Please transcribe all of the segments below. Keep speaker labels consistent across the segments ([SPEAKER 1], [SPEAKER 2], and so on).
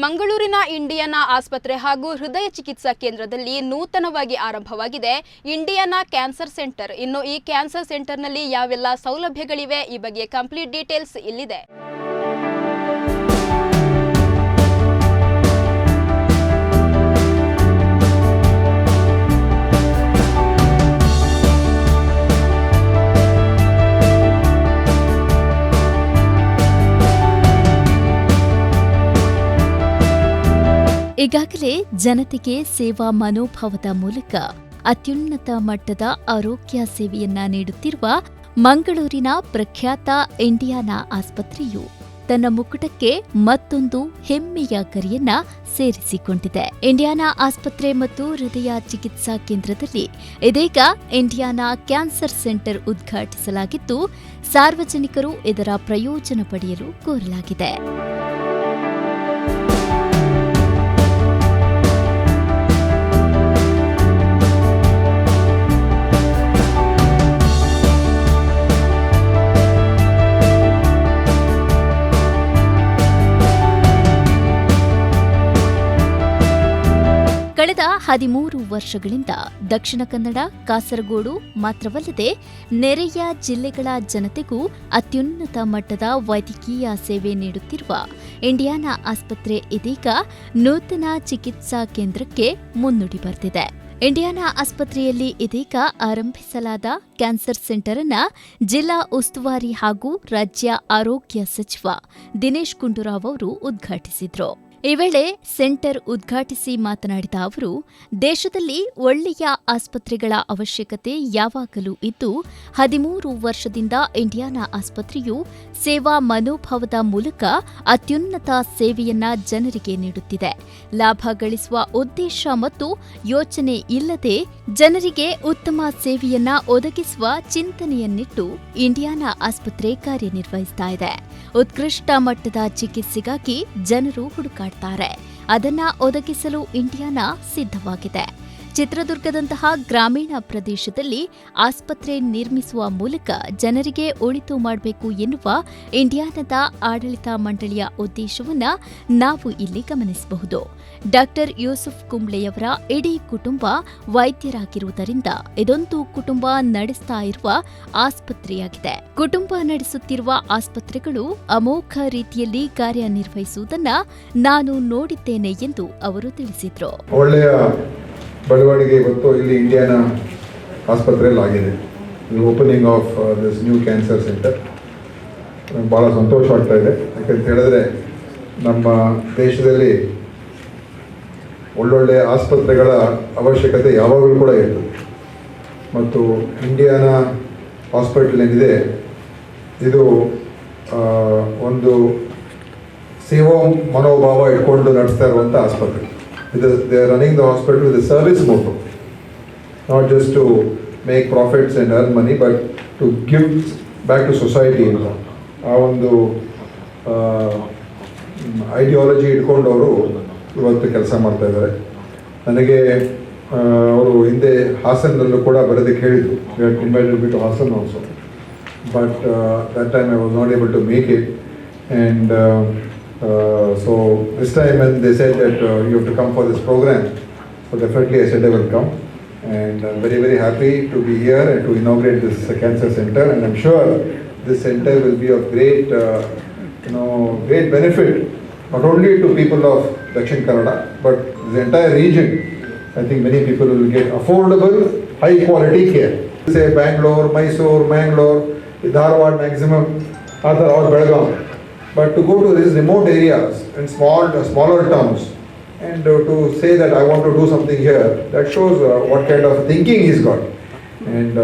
[SPEAKER 1] ಮಂಗಳೂರಿನ ಇಂಡಿಯಾನಾ ಆಸ್ಪತ್ರೆ ಹಾಗೂ ಹೃದಯ ಚಿಕಿತ್ಸಾ ಕೇಂದ್ರದಲ್ಲಿ ನೂತನವಾಗಿ ಆರಂಭವಾಗಿದೆ ಇಂಡಿಯಾನಾ ಕ್ಯಾನ್ಸರ್ ಸೆಂಟರ್. ಇನ್ನು ಈ ಕ್ಯಾನ್ಸರ್ ಸೆಂಟರ್ನಲ್ಲಿ ಯಾವೆಲ್ಲ ಸೌಲಭ್ಯಗಳಿವೆ ಈ ಬಗ್ಗೆ ಕಂಪ್ಲೀಟ್ ಡೀಟೇಲ್ಸ್ ಇಲ್ಲಿದೆ.
[SPEAKER 2] ಈಗಾಗಲೇ ಜನತೆಗೆ ಸೇವಾ ಮನೋಭಾವದ ಮೂಲಕ ಅತ್ಯುನ್ನತ ಮಟ್ಟದ ಆರೋಗ್ಯ ಸೇವೆಯನ್ನ ನೀಡುತ್ತಿರುವ ಮಂಗಳೂರಿನ ಪ್ರಖ್ಯಾತ ಇಂಡಿಯಾನಾ ಆಸ್ಪತ್ರೆಯು ತನ್ನ ಮುಕುಟಕ್ಕೆ ಮತ್ತೊಂದು ಹೆಮ್ಮೆಯ ಗರಿಯನ್ನ ಸೇರಿಸಿಕೊಂಡಿದೆ. ಇಂಡಿಯಾನಾ ಆಸ್ಪತ್ರೆ ಮತ್ತು ಹೃದಯ ಚಿಕಿತ್ಸಾ ಕೇಂದ್ರದಲ್ಲಿ ಇದೀಗ ಇಂಡಿಯಾನಾ ಕ್ಯಾನ್ಸರ್ ಸೆಂಟರ್ ಉದ್ಘಾಟಿಸಲಾಗಿದ್ದು, ಸಾರ್ವಜನಿಕರು ಇದರ ಪ್ರಯೋಜನ ಪಡೆಯಲು ಕೋರಲಾಗಿದೆ. ಕಳೆದ 13 ವರ್ಷಗಳಿಂದ ದಕ್ಷಿಣ ಕನ್ನಡ, ಕಾಸರಗೋಡು ಮಾತ್ರವಲ್ಲದೆ ನೆರೆಯ ಜಿಲ್ಲೆಗಳ ಜನತೆಗೂ ಅತ್ಯುನ್ನತ ಮಟ್ಟದ ವೈದ್ಯಕೀಯ ಸೇವೆ ನೀಡುತ್ತಿರುವ ಇಂಡಿಯಾನಾ ಆಸ್ಪತ್ರೆ ಇದೀಗ ನೂತನ ಚಿಕಿತ್ಸಾ ಕೇಂದ್ರಕ್ಕೆ ಮುನ್ನುಡಿ ಬರೆದಿದೆ. ಇಂಡಿಯಾನಾ ಆಸ್ಪತ್ರೆಯಲ್ಲಿ ಇದೀಗ ಆರಂಭಿಸಲಾದ ಕ್ಯಾನ್ಸರ್ ಸೆಂಟರ್ ಅನ್ನು ಜಿಲ್ಲಾ ಉಸ್ತುವಾರಿ ಹಾಗೂ ರಾಜ್ಯ ಆರೋಗ್ಯ ಸಚಿವ ದಿನೇಶ್ ಗುಂಡೂರಾವ್ ಅವರು ಉದ್ಘಾಟಿಸಿದರು. ಈ ವೇಳೆ ಸೆಂಟರ್ ಉದ್ಘಾಟಿಸಿ ಮಾತನಾಡಿದ ಅವರು, ದೇಶದಲ್ಲಿ ಒಳ್ಳೆಯ ಆಸ್ಪತ್ರೆಗಳ ಅವಶ್ಯಕತೆ ಯಾವಾಗಲೂ ಇದ್ದು 13 ವರ್ಷದಿಂದ ಇಂಡಿಯಾನಾ ಆಸ್ಪತ್ರೆಯು ಸೇವಾ ಮನೋಭಾವದ ಮೂಲಕ ಅತ್ಯುನ್ನತ ಸೇವೆಯನ್ನ ಜನರಿಗೆ ನೀಡುತ್ತಿದೆ. ಲಾಭ ಗಳಿಸುವ ಉದ್ದೇಶ ಮತ್ತು ಯೋಚನೆ ಇಲ್ಲದೆ ಜನರಿಗೆ ಉತ್ತಮ ಸೇವೆಯನ್ನ ಒದಗಿಸುವ ಚಿಂತನೆಯನ್ನಿಟ್ಟು ಇಂಡಿಯಾನಾ ಆಸ್ಪತ್ರೆ ಕಾರ್ಯನಿರ್ವಹಿಸ್ತಾ ಇದೆ. ಉತ್ಕೃಷ್ಟ ಮಟ್ಟದ ಚಿಕಿತ್ಸೆಗಾಗಿ ಜನರು ಹುಡುಕಾಡ್ತಾರೆ. ಅದನ್ನ ಒದಗಿಸಲು ಇಂಡಿಯಾನಾ ಸಿದ್ಧವಾಗಿದೆ. ಚಿತ್ರದುರ್ಗದಂತಹ ಗ್ರಾಮೀಣ ಪ್ರದೇಶದಲ್ಲಿ ಆಸ್ಪತ್ರೆ ನಿರ್ಮಿಸುವ ಮೂಲಕ ಜನರಿಗೆ ಒಳಿತು ಮಾಡಬೇಕು ಎನ್ನುವ ಇಂಡಿಯಾನಾದ ಆಡಳಿತ ಮಂಡಳಿಯ ಉದ್ದೇಶವನ್ನ ನಾವು ಇಲ್ಲಿ ಗಮನಿಸಬಹುದು. ಡಾಕ್ಟರ್ ಯೂಸುಫ್ ಕುಂಬ್ಳೆಯವರ ಇಡೀ ಕುಟುಂಬ ವೈದ್ಯರಾಗಿರುವುದರಿಂದ ಇದೊಂದು ಕುಟುಂಬ ನಡೆಸ್ತಾ ಇರುವ ಆಸ್ಪತ್ರೆಯಾಗಿದೆ. ಕುಟುಂಬ ನಡೆಸುತ್ತಿರುವ ಆಸ್ಪತ್ರೆಗಳು ಅಮೋಘ ರೀತಿಯಲ್ಲಿ ಕಾರ್ಯನಿರ್ವಹಿಸುವುದನ್ನ ನಾನು ನೋಡಿದ್ದೇನೆ ಎಂದು ಅವರು ತಿಳಿಸಿದರು.
[SPEAKER 3] ಬೆಳವಣಿಗೆ ಇವತ್ತು ಇಲ್ಲಿ ಇಂಡಿಯಾನಾ ಆಸ್ಪತ್ರೆಯಲ್ಲಿ ಆಗಿದೆ. Opening of this new cancer centre ಭಾಳ ಸಂತೋಷ ಆಗ್ತಾ ಇದೆ. ಯಾಕಂತ ಹೇಳಿದ್ರೆ ನಮ್ಮ ದೇಶದಲ್ಲಿ ಒಳ್ಳೊಳ್ಳೆ ಆಸ್ಪತ್ರೆಗಳ ಅವಶ್ಯಕತೆ ಯಾವಾಗಲೂ ಕೂಡ ಇರ್ತದೆ. ಮತ್ತು ಇಂಡಿಯಾನಾ ಹಾಸ್ಪಿಟಲ್ ಏನಿದೆ ಇದು ಒಂದು ಸೇವಾ ಮನೋಭಾವ ಇಟ್ಕೊಂಡು ನಡೆಸ್ತಾ ಇರುವಂಥ ಆಸ್ಪತ್ರೆ. They are running the hospital with a service motto, not just to make profits and earn money, but to give back to society. ಆ ಒಂದು ಐಡಿಯಾಲಜಿ ಇಟ್ಕೊಂಡು ಅವರು ಇವತ್ತು ಕೆಲಸ ಮಾಡ್ತಾ ಇದ್ದಾರೆ. ನನಗೆ ಅವರು ಹಿಂದೆ ಹಾಸನದಲ್ಲೂ ಕೂಡ ಬರೋದಕ್ಕೆ ಹೇಳಿದರು. We had invited me to Hassan also, but that time I was not able to make it. And so this time when they said that you have to come for this program, so definitely I said I will come, and I'm very, very happy to be here and to inaugurate this cancer center, and I'm sure this center will be of great great benefit not only to people of Dakshin Kannada but the entire region. I think many people will get affordable, high quality care. Say Bangalore, Mysore, Mangalore, Dharwad maximum, or Belgaum. But to go to these remote areas and smaller towns and to say that I want to do something here, that shows what kind of thinking he's got. And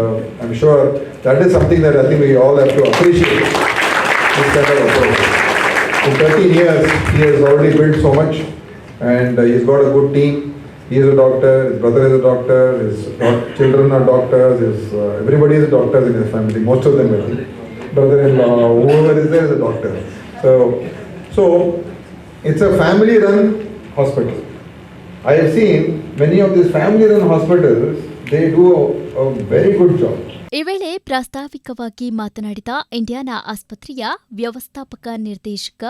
[SPEAKER 3] I'm sure that is something that I think we all have to appreciate. This kind of approach. In 13 years, he has already built so much, and he's got a good team. He is a doctor, his brother is a doctor, his children are doctors, everybody is a doctor in his family, most of them, I think. Brother-in-law, whoever is there is a doctor. So it's a family-run hospital. I have seen many of these family-run hospitals, they do a very good job.
[SPEAKER 2] ಈ ವೇಳೆ ಪ್ರಾಸ್ತಾವಿಕವಾಗಿ ಮಾತನಾಡಿದ Indiana ಆಸ್ಪತ್ರೆಯ ವ್ಯವಸ್ಥಾಪಕ ನಿರ್ದೇಶಕ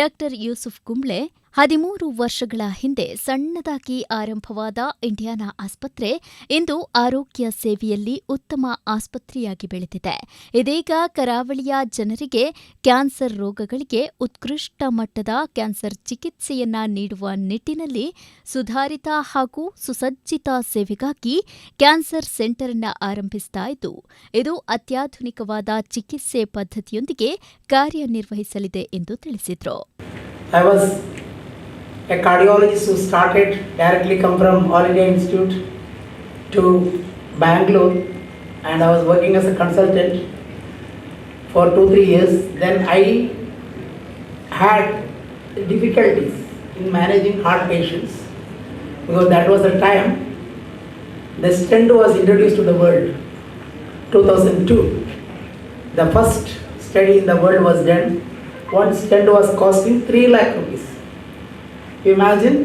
[SPEAKER 2] doctor Yusuf Kumble, 13 ವರ್ಷಗಳ ಹಿಂದೆ ಸಣ್ಣದಾಗಿ ಆರಂಭವಾದ ಇಂಡಿಯಾನಾ ಆಸ್ಪತ್ರೆ ಇಂದು ಆರೋಗ್ಯ ಸೇವೆಯಲ್ಲಿ ಉತ್ತಮ ಆಸ್ಪತ್ರೆಯಾಗಿ ಬೆಳೆದಿದೆ. ಇದೀಗ ಕರಾವಳಿಯ ಜನರಿಗೆ ಕ್ಯಾನ್ಸರ್ ರೋಗಗಳಿಗೆ ಉತ್ಕೃಷ್ಟ ಮಟ್ಟದ ಕ್ಯಾನ್ಸರ್ ಚಿಕಿತ್ಸೆಯನ್ನ ನೀಡುವ ನಿಟ್ಟಿನಲ್ಲಿ ಸುಧಾರಿತ ಹಾಗೂ ಸುಸಜ್ಜಿತ ಸೇವೆಗಾಗಿ ಕ್ಯಾನ್ಸರ್ ಸೆಂಟರ್ ಅನ್ನು ಆರಂಭಿಸ್ತಾ ಇದ್ದು, ಇದು ಅತ್ಯಾಧುನಿಕವಾದ ಚಿಕಿತ್ಸೆ ಪದ್ಧತಿಯೊಂದಿಗೆ ಕಾರ್ಯನಿರ್ವಹಿಸಲಿದೆ ಎಂದು ತಿಳಿಸಿದರು.
[SPEAKER 4] A cardiologist who started directly come from All India Institute to Bangalore, and I was working as a consultant for 2-3 years. Then I had difficulties in managing heart patients because that was the time the stent was introduced to the world, 2002. The first study in the world was done. One stent was costing 3 lakh rupees. Imagine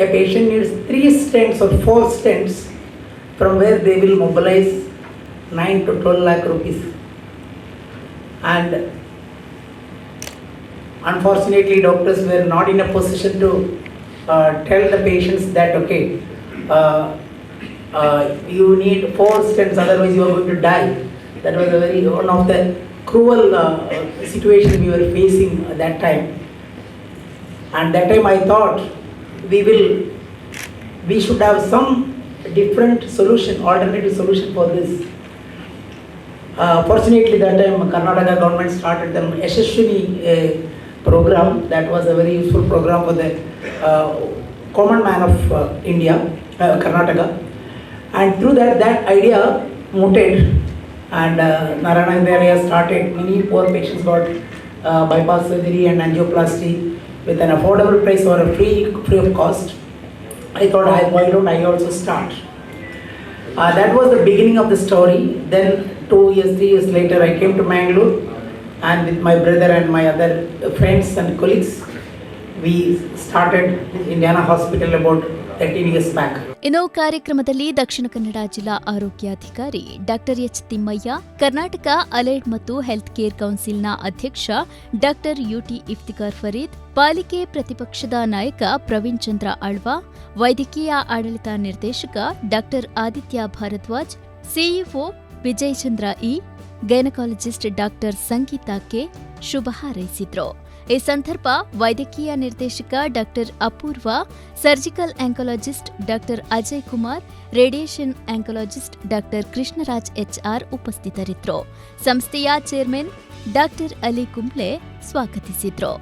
[SPEAKER 4] a patient needs 3 stents or 4 stents, from where they will mobilize 9 to 12 lakh rupees. And unfortunately, doctors were not in a position to tell the patients that you need 4 stents, otherwise you are going to die. That was one of the cruel situation we were facing at that time. And that time I thought we should have some different solution, alternative solution for this. Fortunately, that time Karnataka government started the Yashaswini program. That was a very useful program for the common man of India, Karnataka. And through that idea muted, and Narayana area started. Many poor patients got bypass surgery and angioplasty with an affordable price or a free of cost. I thought, why don't I also start? That was the beginning of the story. Then 2 years, 3 years later, I came to Mangalore, and with my brother and my other friends and colleagues, we started Indiana Hospital about 13 years back.
[SPEAKER 2] ಇನ್ನು ಕಾರ್ಯಕ್ರಮದಲ್ಲಿ ದಕ್ಷಿಣ ಕನ್ನಡ ಜಿಲ್ಲಾ ಆರೋಗ್ಯಾಧಿಕಾರಿ doctor H Thimmaiah, Karnataka allied ಮತ್ತು health care ಕೌನ್ಸಿಲ್ನ ಅಧ್ಯಕ್ಷ doctor UT Iftikhar Farid, ಪಾಲಿಕೆ ಪ್ರತಿಪಕ್ಷದ ನಾಯಕ ಪ್ರವೀಣ್ ಚಂದ್ರ ಆಳ್ವಾ, ವೈದ್ಯಕೀಯ ಆಡಳಿತ ನಿರ್ದೇಶಕ doctor Aditya Bharadwaj, CEO Vijay Chandra E, gynaecologist doctor Sangeetha K ಶುಭ ಹಾರೈಸಿದ್ರು. ಈ ಸಂದರ್ಭ ವೈದ್ಯಕೀಯ ನಿರ್ದೇಶಕ doctor Apoorva, surgical oncologist doctor Ajay Kumar, radiation oncologist doctor Krishnaraj HR ಉಪಸ್ಥಿತರಿದ್ದರು. ಸಂಸ್ಥೆಯ ಚೇರ್ಮನ್ ಡಾಕ್ಟರ್ ಅಲಿ ಕುಂಬ್ಳೆ ಸ್ವಾಗತಿಸಿದ್ರು.